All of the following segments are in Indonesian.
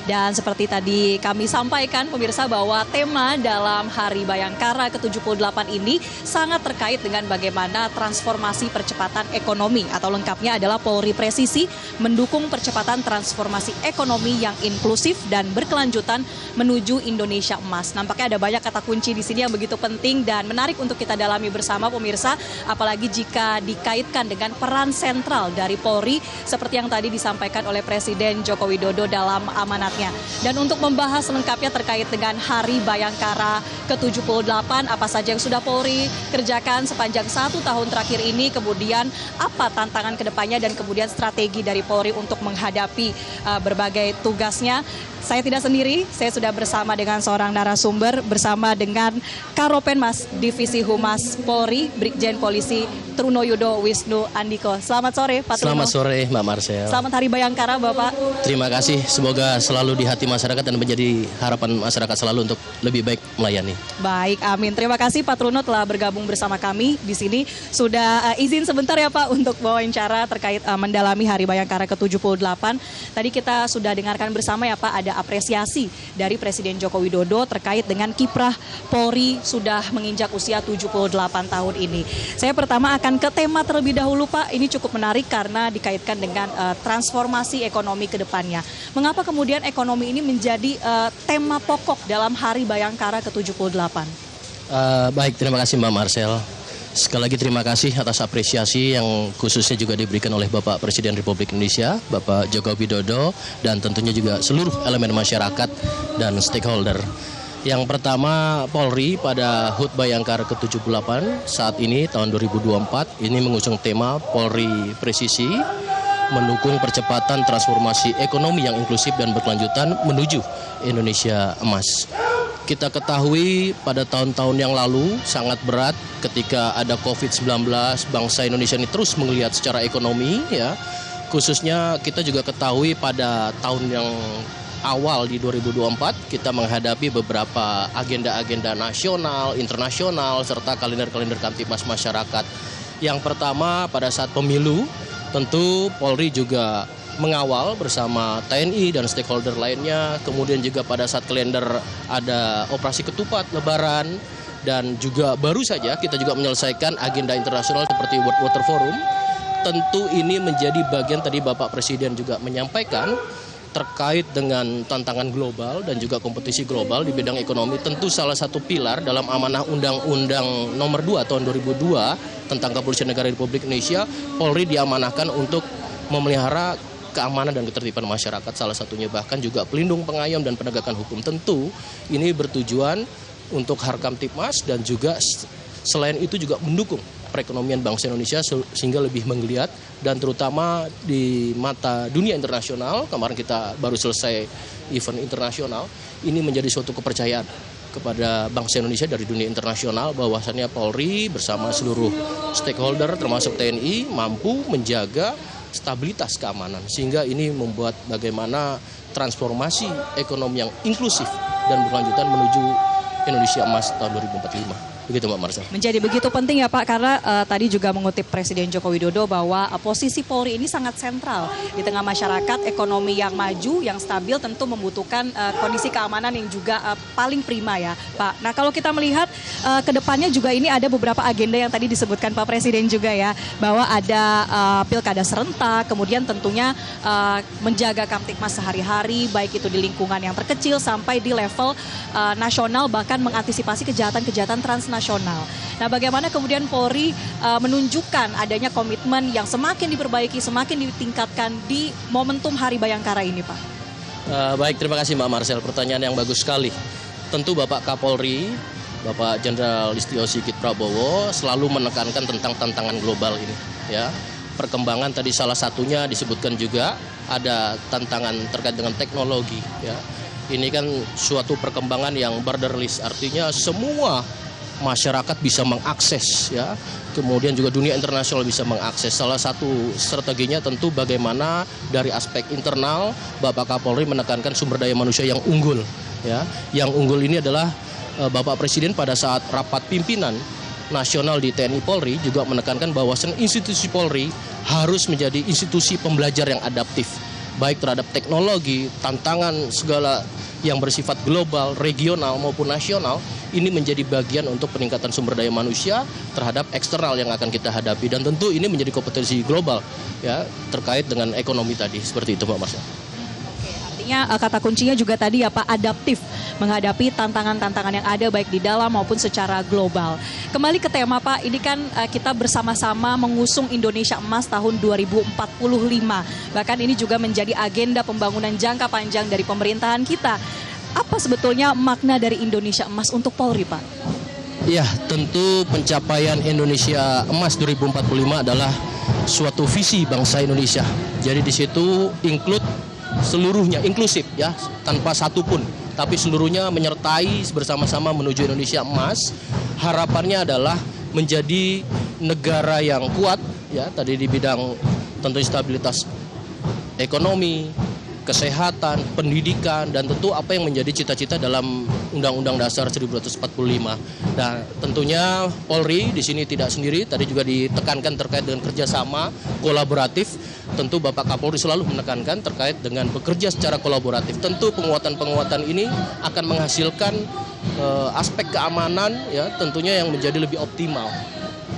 Dan seperti tadi kami sampaikan pemirsa bahwa tema dalam Hari Bayangkara ke-78 ini sangat terkait dengan bagaimana transformasi percepatan ekonomi atau lengkapnya adalah Polri Presisi mendukung percepatan transformasi ekonomi yang inklusif dan berkelanjutan menuju Indonesia Emas. Nampaknya ada banyak kata kunci di sini yang begitu penting dan menarik untuk kita dalami bersama pemirsa, apalagi jika dikaitkan dengan peran sentral dari Polri seperti yang tadi disampaikan oleh Presiden Joko Widodo dalam amanatnya. Dan untuk membahas lengkapnya terkait dengan Hari Bayangkara ke-78, apa saja yang sudah Polri kerjakan sepanjang 1 tahun terakhir ini, kemudian apa tantangan kedepannya dan kemudian strategi dari Polri untuk menghadapi berbagai tugasnya. Saya tidak sendiri, saya sudah bersama dengan seorang narasumber, bersama dengan Karopenmas Divisi Humas Polri, Brigjen Polisi Trunoyudo Wisnu Andiko. Selamat sore, Pak Truno. Selamat sore, Mbak Marcel. Selamat Hari Bayangkara, Bapak. Terima kasih, semoga selalu di hati masyarakat dan menjadi harapan masyarakat selalu untuk lebih baik melayani. Baik, amin. Terima kasih Pak Truno telah bergabung bersama kami di sini. Sudah izin sebentar ya Pak untuk wawancara terkait mendalami Hari Bayangkara ke-78. Tadi kita sudah dengarkan bersama ya Pak, ada apresiasi dari Presiden Joko Widodo terkait dengan kiprah Polri sudah menginjak usia 78 tahun ini. Saya pertama akan ke tema terlebih dahulu Pak, ini cukup menarik karena dikaitkan dengan transformasi ekonomi ke depannya. Mengapa kemudian ekonomi ini menjadi tema pokok dalam Hari Bayangkara ke-78? Baik, terima kasih Mbak Marcel. Sekali lagi terima kasih atas apresiasi yang khususnya juga diberikan oleh Bapak Presiden Republik Indonesia, Bapak Joko Widodo, dan tentunya juga seluruh elemen masyarakat dan stakeholder. Yang pertama, Polri pada HUT Bayangkara ke-78 saat ini tahun 2024 ini mengusung tema Polri Presisi mendukung percepatan transformasi ekonomi yang inklusif dan berkelanjutan menuju Indonesia Emas. Kita ketahui pada tahun-tahun yang lalu sangat berat ketika ada COVID-19, bangsa Indonesia ini terus menggeliat secara ekonomi ya. Khususnya kita juga ketahui pada tahun yang awal di 2024 kita menghadapi beberapa agenda-agenda nasional, internasional serta kalender-kalender Kamtibmas masyarakat. Yang pertama pada saat pemilu tentu Polri juga mengawal bersama TNI dan stakeholder lainnya, kemudian juga pada saat kalender ada operasi ketupat Lebaran, dan juga baru saja kita juga menyelesaikan agenda internasional seperti World Water Forum. Tentu ini menjadi bagian tadi Bapak Presiden juga menyampaikan terkait dengan tantangan global dan juga kompetisi global di bidang ekonomi. Tentu salah satu pilar dalam amanah Undang-Undang Nomor 2 tahun 2002 tentang Kepolisian Negara Republik Indonesia, Polri diamanahkan untuk memelihara keamanan dan ketertiban masyarakat, salah satunya bahkan juga pelindung, pengayom, dan penegakan hukum. Tentu ini bertujuan untuk Harkamtibmas dan juga selain itu juga mendukung perekonomian bangsa Indonesia sehingga lebih menggeliat, dan terutama di mata dunia internasional. Kemarin kita baru selesai event internasional, ini menjadi suatu kepercayaan kepada bangsa Indonesia dari dunia internasional bahwasannya Polri bersama seluruh stakeholder termasuk TNI mampu menjaga stabilitas keamanan, sehingga ini membuat bagaimana transformasi ekonomi yang inklusif dan berkelanjutan menuju Indonesia Emas tahun 2045. Begitu Mbak Marcel. Menjadi begitu penting ya Pak, karena tadi juga mengutip Presiden Joko Widodo bahwa posisi Polri ini sangat sentral di tengah masyarakat. Ekonomi yang maju, yang stabil tentu membutuhkan kondisi keamanan yang juga paling prima ya Pak. Nah kalau kita melihat ke depannya juga ini ada beberapa agenda yang tadi disebutkan Pak Presiden juga ya, bahwa ada pilkada serentak, kemudian tentunya menjaga Kamtibmas sehari-hari, baik itu di lingkungan yang terkecil sampai di level nasional, bahkan mengantisipasi kejahatan-kejahatan transnasional. Nah, bagaimana kemudian Polri menunjukkan adanya komitmen yang semakin diperbaiki, semakin ditingkatkan di momentum Hari Bayangkara ini, Pak? Baik, terima kasih Mbak Marcel. Pertanyaan yang bagus sekali. Tentu Bapak Kapolri, Bapak Jenderal Listio Sigit Prabowo selalu menekankan tentang tantangan global ini. Ya, perkembangan tadi salah satunya disebutkan juga ada tantangan terkait dengan teknologi. Ya, ini kan suatu perkembangan yang borderless, artinya semua masyarakat bisa mengakses ya, kemudian juga dunia internasional bisa mengakses. Salah satu strateginya tentu bagaimana dari aspek internal Bapak Kapolri menekankan sumber daya manusia yang unggul ya. Yang unggul ini adalah Bapak Presiden pada saat rapat pimpinan nasional di TNI Polri juga menekankan bahwa institusi Polri harus menjadi institusi pembelajar yang adaptif. baik terhadap teknologi, tantangan segala yang bersifat global, regional maupun nasional, ini menjadi bagian untuk peningkatan sumber daya manusia terhadap eksternal yang akan kita hadapi, dan tentu ini menjadi kompetensi global ya terkait dengan ekonomi tadi, seperti itu Mbak Marsha. Artinya kata kuncinya juga tadi ya Pak, adaptif menghadapi tantangan-tantangan yang ada baik di dalam maupun secara global. Kembali ke tema Pak, ini kan kita bersama-sama mengusung Indonesia Emas tahun 2045. Bahkan ini juga menjadi agenda pembangunan jangka panjang dari pemerintahan kita. Apa sebetulnya makna dari Indonesia Emas untuk Polri Pak? Ya, tentu pencapaian Indonesia Emas 2045 adalah suatu visi bangsa Indonesia. Jadi di situ include seluruhnya, inklusif ya, tanpa satu pun, tapi seluruhnya menyertai bersama-sama menuju Indonesia Emas. Harapannya adalah menjadi negara yang kuat ya, tadi di bidang tentu stabilitas ekonomi, kesehatan, pendidikan, dan tentu apa yang menjadi cita-cita dalam Undang-Undang Dasar 1945. Nah, tentunya Polri di sini tidak sendiri, tadi juga ditekankan terkait dengan kerjasama kolaboratif. Tentu Bapak Kapolri selalu menekankan terkait dengan bekerja secara kolaboratif. Tentu penguatan-penguatan ini akan menghasilkan aspek keamanan ya, tentunya yang menjadi lebih optimal.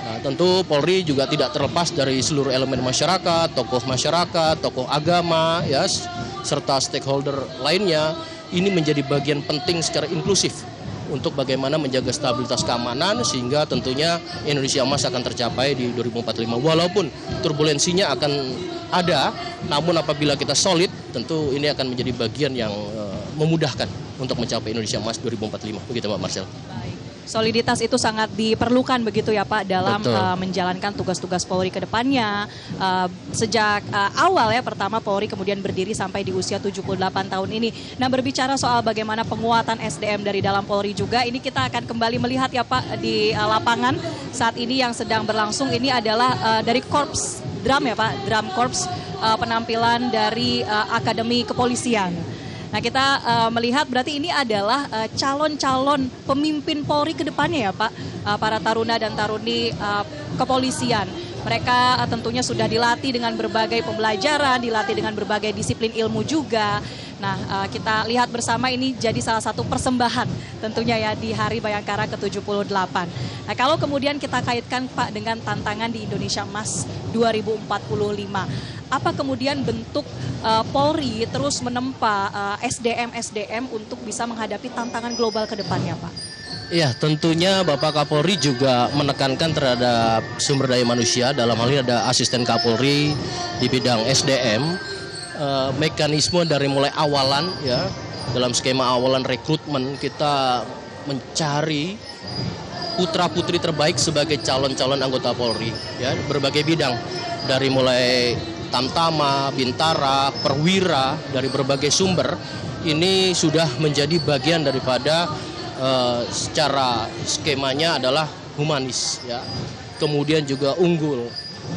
Nah, tentu Polri juga tidak terlepas dari seluruh elemen masyarakat, tokoh agama ya, serta stakeholder lainnya. Ini menjadi bagian penting secara inklusif untuk bagaimana menjaga stabilitas keamanan, sehingga tentunya Indonesia Emas akan tercapai di 2045. Walaupun turbulensinya akan ada, namun apabila kita solid, tentu ini akan menjadi bagian yang memudahkan untuk mencapai Indonesia Emas 2045. Begitu Mbak Marcel. Soliditas itu sangat diperlukan begitu ya Pak dalam menjalankan tugas-tugas Polri ke depannya. Sejak awal ya, pertama Polri kemudian berdiri sampai di usia 78 tahun ini. Nah, berbicara soal bagaimana penguatan SDM dari dalam Polri juga, ini kita akan kembali melihat ya Pak di lapangan saat ini yang sedang berlangsung. Ini adalah dari Korps Drum ya Pak, Drum Korps, penampilan dari Akademi Kepolisian. Nah, kita melihat berarti ini adalah calon-calon pemimpin Polri ke depannya ya Pak, para taruna dan taruni kepolisian. Mereka tentunya sudah dilatih dengan berbagai pembelajaran, dilatih dengan berbagai disiplin ilmu juga. Nah, kita lihat bersama ini jadi salah satu persembahan tentunya ya di Hari Bayangkara ke-78. Nah, kalau kemudian kita kaitkan Pak dengan tantangan di Indonesia Emas 2045, apa kemudian bentuk Polri terus menempa SDM untuk bisa menghadapi tantangan global ke depannya Pak? Ya, tentunya Bapak Kapolri juga menekankan terhadap sumber daya manusia. Dalam hal ini ada asisten Kapolri di bidang SDM. Mekanisme dari mulai awalan ya, dalam skema awalan rekrutmen kita mencari putra-putri terbaik sebagai calon-calon anggota Polri ya, berbagai bidang, dari mulai Tamtama, Bintara, Perwira, dari berbagai sumber. Ini sudah menjadi bagian daripada secara skemanya adalah humanis ya, kemudian juga unggul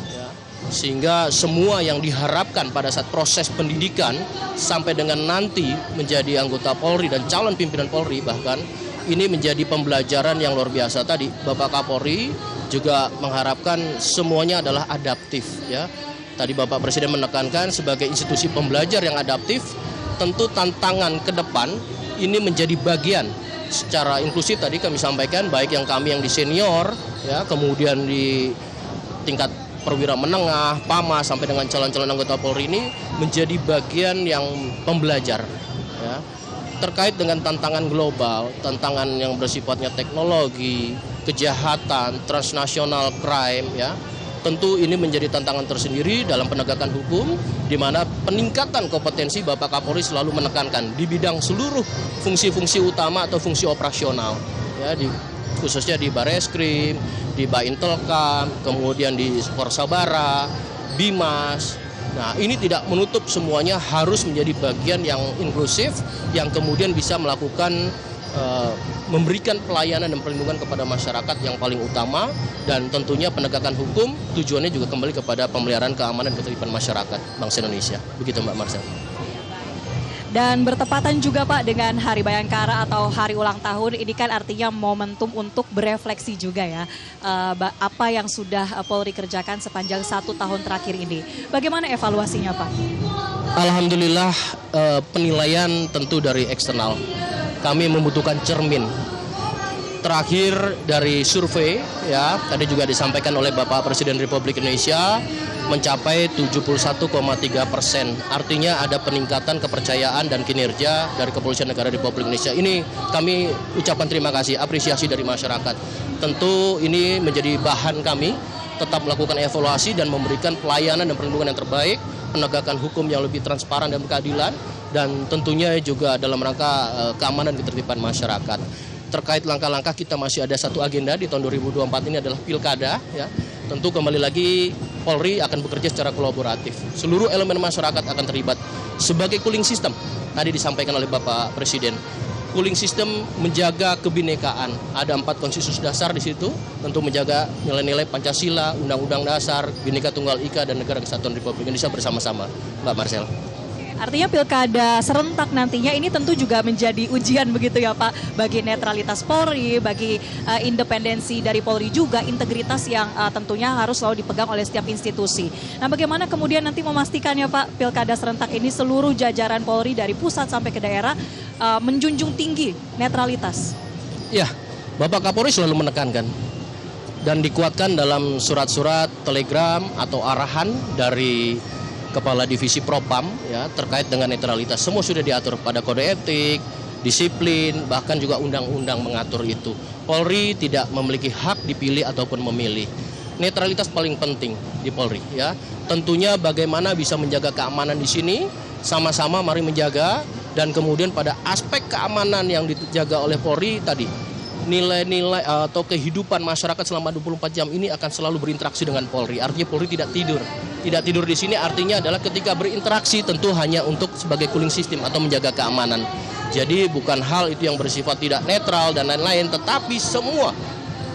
ya, sehingga semua yang diharapkan pada saat proses pendidikan sampai dengan nanti menjadi anggota Polri dan calon pimpinan Polri, bahkan ini menjadi pembelajaran yang luar biasa. Tadi Bapak Kapolri juga mengharapkan semuanya adalah adaptif ya. Tadi Bapak Presiden menekankan sebagai institusi pembelajar yang adaptif, tentu tantangan ke depan ini menjadi bagian secara inklusif. Tadi kami sampaikan baik yang kami yang di senior ya, kemudian di tingkat perwira menengah, PAMA, sampai dengan calon-calon anggota Polri ini menjadi bagian yang pembelajar ya, terkait dengan tantangan global, tantangan yang bersifatnya teknologi, kejahatan, transnasional crime ya. Tentu ini menjadi tantangan tersendiri dalam penegakan hukum, di mana peningkatan kompetensi Bapak Kapolri selalu menekankan di bidang seluruh fungsi-fungsi utama atau fungsi operasional ya, khususnya di Bareskrim, di Baintelkam, kemudian di Korsabara, Bimas. Nah, ini tidak menutup semuanya harus menjadi bagian yang inklusif, yang kemudian bisa melakukan memberikan pelayanan dan perlindungan kepada masyarakat yang paling utama, dan tentunya penegakan hukum tujuannya juga kembali kepada pemeliharaan keamanan dan ketertiban masyarakat bangsa Indonesia. Begitu Mbak Marcel. Dan bertepatan juga Pak dengan Hari Bayangkara atau Hari Ulang Tahun, ini kan artinya momentum untuk berefleksi juga ya, apa yang sudah Polri kerjakan sepanjang 1 tahun terakhir ini. Bagaimana evaluasinya Pak? Alhamdulillah penilaian tentu dari eksternal. Kami membutuhkan cermin. Terakhir dari survei ya, tadi juga disampaikan oleh Bapak Presiden Republik Indonesia mencapai 71,3%. Artinya ada peningkatan kepercayaan dan kinerja dari Kepolisian Negara Republik Indonesia. Ini kami ucapkan terima kasih, apresiasi dari masyarakat. Tentu ini menjadi bahan kami tetap melakukan evaluasi dan memberikan pelayanan dan perlindungan yang terbaik, penegakan hukum yang lebih transparan dan berkeadilan, dan tentunya juga dalam rangka keamanan dan ketertiban masyarakat. Terkait langkah-langkah, kita masih ada satu agenda di tahun 2024 ini adalah pilkada ya. Tentu kembali lagi Polri akan bekerja secara kolaboratif. Seluruh elemen masyarakat akan terlibat sebagai cooling system. Tadi disampaikan oleh Bapak Presiden. Cooling system menjaga kebinekaan. Ada 4 konsensus dasar di situ, tentu menjaga nilai-nilai Pancasila, Undang-Undang Dasar, Bhinneka Tunggal Ika dan Negara Kesatuan Republik Indonesia bersama-sama, Mbak Marcel. Artinya pilkada serentak nantinya ini tentu juga menjadi ujian begitu ya Pak, bagi netralitas Polri, bagi independensi dari Polri juga, integritas yang tentunya harus selalu dipegang oleh setiap institusi. Nah bagaimana kemudian nanti memastikan ya Pak, pilkada serentak ini seluruh jajaran Polri dari pusat sampai ke daerah menjunjung tinggi netralitas? Ya, Bapak Kapolri selalu menekankan dan dikuatkan dalam surat-surat telegram atau arahan dari Kepala Divisi Propam ya, terkait dengan netralitas. Semua sudah diatur pada kode etik, disiplin, bahkan juga undang-undang mengatur itu. Polri tidak memiliki hak dipilih ataupun memilih. Netralitas paling penting di Polri ya. Tentunya bagaimana bisa menjaga keamanan di sini, sama-sama mari menjaga, dan kemudian pada aspek keamanan yang dijaga oleh Polri tadi, nilai-nilai atau kehidupan masyarakat selama 24 jam ini akan selalu berinteraksi dengan Polri. Artinya Polri tidak tidur. Tidak tidur di sini artinya adalah ketika berinteraksi tentu hanya untuk sebagai cooling system atau menjaga keamanan. Jadi bukan hal itu yang bersifat tidak netral dan lain-lain, tetapi semua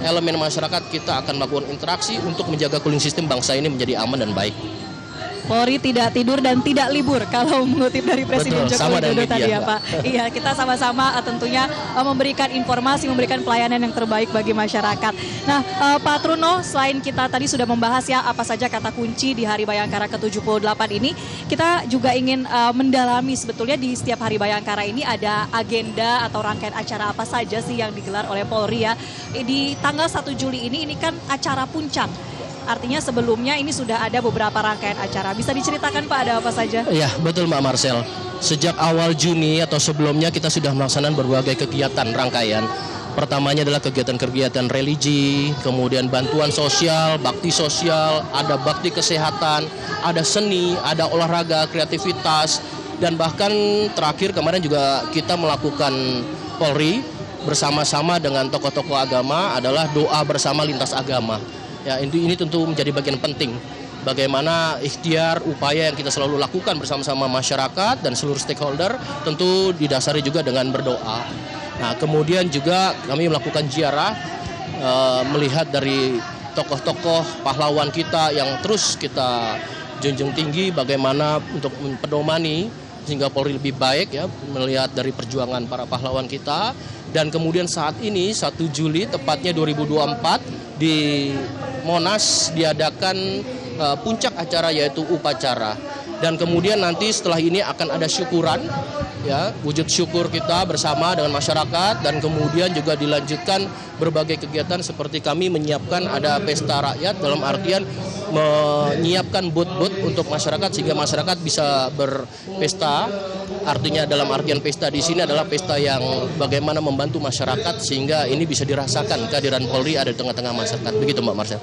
elemen masyarakat kita akan melakukan interaksi untuk menjaga cooling system bangsa ini menjadi aman dan baik. Polri tidak tidur dan tidak libur kalau mengutip dari Presiden Joko Widodo tadi ya Pak. Iya, kita sama-sama tentunya memberikan informasi, memberikan pelayanan yang terbaik bagi masyarakat. Nah Pak Truno, selain kita tadi sudah membahas ya apa saja kata kunci di Hari Bayangkara ke-78 ini, kita juga ingin mendalami sebetulnya di setiap Hari Bayangkara ini ada agenda atau rangkaian acara apa saja sih yang digelar oleh Polri ya. Di tanggal 1 Juli ini kan acara puncak. Artinya sebelumnya ini sudah ada beberapa rangkaian acara. Bisa diceritakan Pak ada apa saja? Iya betul Mbak Marcel. Sejak awal Juni atau sebelumnya kita sudah melaksanakan berbagai kegiatan rangkaian. Pertamanya adalah kegiatan-kegiatan religi, kemudian bantuan sosial, bakti sosial, ada bakti kesehatan, ada seni, ada olahraga, kreativitas, dan bahkan terakhir kemarin juga kita melakukan Polri bersama-sama dengan tokoh-tokoh agama adalah doa bersama lintas agama. Ya, ini tentu menjadi bagian penting bagaimana ikhtiar upaya yang kita selalu lakukan bersama-sama masyarakat dan seluruh stakeholder tentu didasari juga dengan berdoa. Nah, kemudian juga kami melakukan ziarah melihat dari tokoh-tokoh pahlawan kita yang terus kita junjung tinggi bagaimana untuk mempedomani sehingga Polri lebih baik ya, melihat dari perjuangan para pahlawan kita. Dan kemudian saat ini 1 Juli tepatnya 2024 di Monas diadakan puncak acara yaitu upacara, dan kemudian nanti setelah ini akan ada syukuran ya, wujud syukur kita bersama dengan masyarakat, dan kemudian juga dilanjutkan berbagai kegiatan seperti kami menyiapkan ada pesta rakyat dalam artian menyiapkan booth-booth untuk masyarakat sehingga masyarakat bisa berpesta. Artinya dalam artian pesta di sini adalah pesta yang bagaimana membantu masyarakat sehingga ini bisa dirasakan kehadiran Polri ada di tengah-tengah masyarakat. Begitu Mbak Marcel.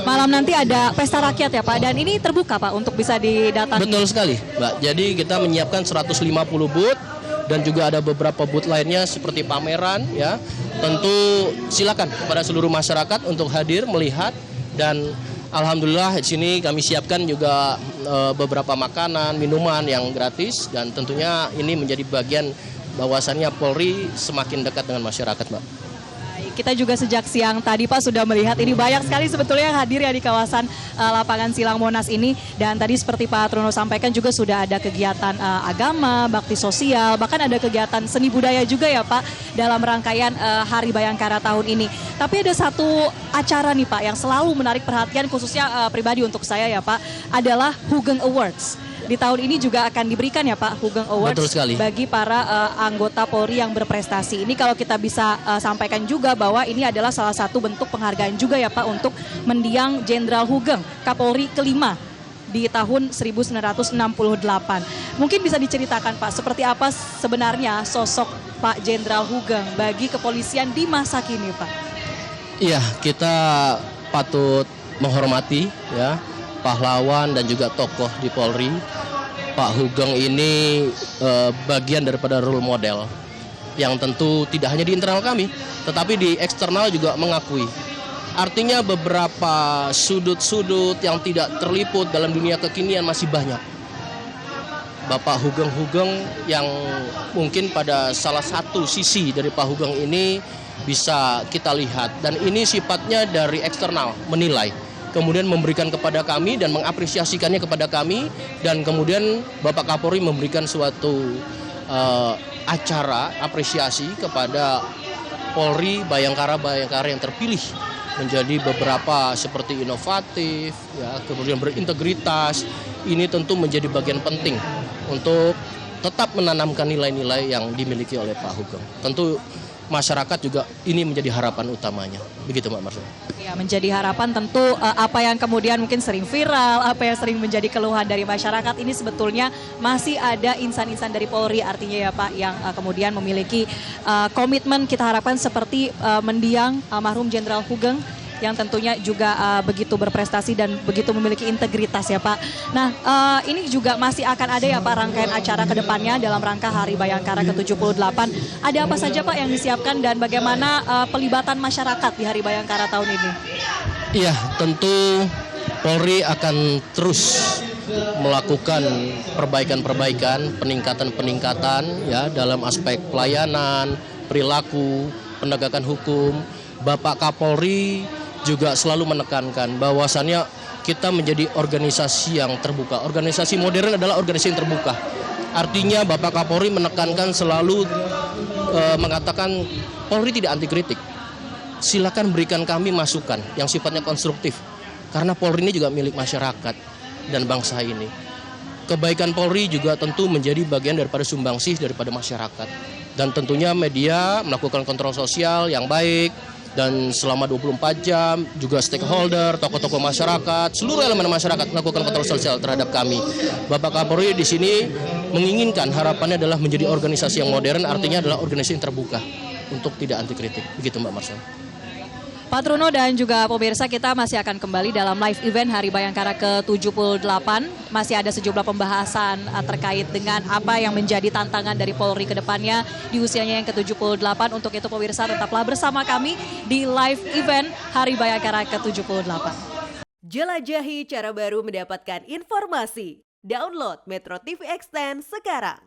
Malam nanti ada pesta rakyat ya Pak, dan ini terbuka Pak untuk bisa didatangi. Betul sekali Mbak. Jadi kita menyiapkan 150 booth dan juga ada beberapa booth lainnya seperti pameran ya. Tentu silakan kepada seluruh masyarakat untuk hadir melihat, dan alhamdulillah di sini kami siapkan juga beberapa makanan, minuman yang gratis, dan tentunya ini menjadi bagian bahwasannya Polri semakin dekat dengan masyarakat, Mbak. Kita juga sejak siang tadi Pak sudah melihat ini banyak sekali sebetulnya yang hadir ya di kawasan lapangan Silang Monas ini, dan tadi seperti Pak Truno sampaikan juga sudah ada kegiatan agama, bakti sosial, bahkan ada kegiatan seni budaya juga ya Pak dalam rangkaian Hari Bayangkara tahun ini. Tapi ada satu acara nih Pak yang selalu menarik perhatian khususnya pribadi untuk saya ya Pak, adalah Hugeng Awards. di tahun ini juga akan diberikan ya Pak Hugeng Awards. Betul sekali. Bagi para anggota Polri yang berprestasi. Ini kalau kita bisa sampaikan juga bahwa ini adalah salah satu bentuk penghargaan juga ya Pak untuk mendiang Jenderal Hugeng, Kapolri kelima di tahun 1968. Mungkin bisa diceritakan Pak, seperti apa sebenarnya sosok Pak Jenderal Hugeng bagi kepolisian di masa kini Pak? Iya, kita patut menghormati ya pahlawan dan juga tokoh di Polri. Pak Hugeng ini bagian daripada role model yang tentu tidak hanya di internal kami, tetapi di eksternal juga mengakui. Artinya beberapa sudut-sudut yang tidak terliput dalam dunia kekinian masih banyak. Bapak Hugeng yang mungkin pada salah satu sisi dari Pak Hugeng ini bisa kita lihat. Dan ini sifatnya dari eksternal, menilai. Kemudian memberikan kepada kami dan mengapresiasikannya kepada kami. Dan kemudian Bapak Kapolri memberikan suatu acara apresiasi kepada Polri Bayangkara yang terpilih menjadi beberapa seperti inovatif, ya, kemudian berintegritas. Ini tentu menjadi bagian penting untuk tetap menanamkan nilai-nilai yang dimiliki oleh Pak Hugeng. Tentu masyarakat juga ini menjadi harapan utamanya. Begitu Mbak Marcel. Ya, menjadi harapan tentu apa yang kemudian mungkin sering viral, apa yang sering menjadi keluhan dari masyarakat ini sebetulnya masih ada insan-insan dari Polri artinya ya Pak yang kemudian memiliki komitmen kita harapkan seperti mendiang almarhum Jenderal Hugeng yang tentunya juga begitu berprestasi dan begitu memiliki integritas ya Pak. Nah ini juga masih akan ada ya Pak rangkaian acara ke depannya dalam rangka Hari Bayangkara ke-78. Ada apa saja Pak yang disiapkan dan bagaimana pelibatan masyarakat di Hari Bayangkara tahun ini? Iya, tentu Polri akan terus melakukan perbaikan-perbaikan, peningkatan-peningkatan ya dalam aspek pelayanan, perilaku, penegakan hukum. Bapak Kapolri juga selalu menekankan bahwasannya kita menjadi organisasi yang terbuka. Organisasi modern adalah organisasi yang terbuka. Artinya Bapak Kapolri menekankan selalu mengatakan Polri tidak anti kritik. Silakan berikan kami masukan yang sifatnya konstruktif. Karena Polri ini juga milik masyarakat dan bangsa ini. Kebaikan Polri juga tentu menjadi bagian daripada sumbangsih daripada masyarakat. Dan tentunya media melakukan kontrol sosial yang baik. Dan selama 24 jam juga stakeholder, tokoh-tokoh masyarakat, seluruh elemen masyarakat melakukan kontrol sosial terhadap kami. Bapak Kapolri di sini menginginkan harapannya adalah menjadi organisasi yang modern, artinya adalah organisasi yang terbuka untuk tidak anti kritik. Begitu Mbak Marcel. Pak Truno dan juga pemirsa, kita masih akan kembali dalam live event Hari Bayangkara ke-78. Masih ada sejumlah pembahasan terkait dengan apa yang menjadi tantangan dari Polri ke depannya di usianya yang ke-78. Untuk itu pemirsa tetaplah bersama kami di live event Hari Bayangkara ke-78. Jelajahi cara baru mendapatkan informasi. Download Metro TV Extend sekarang.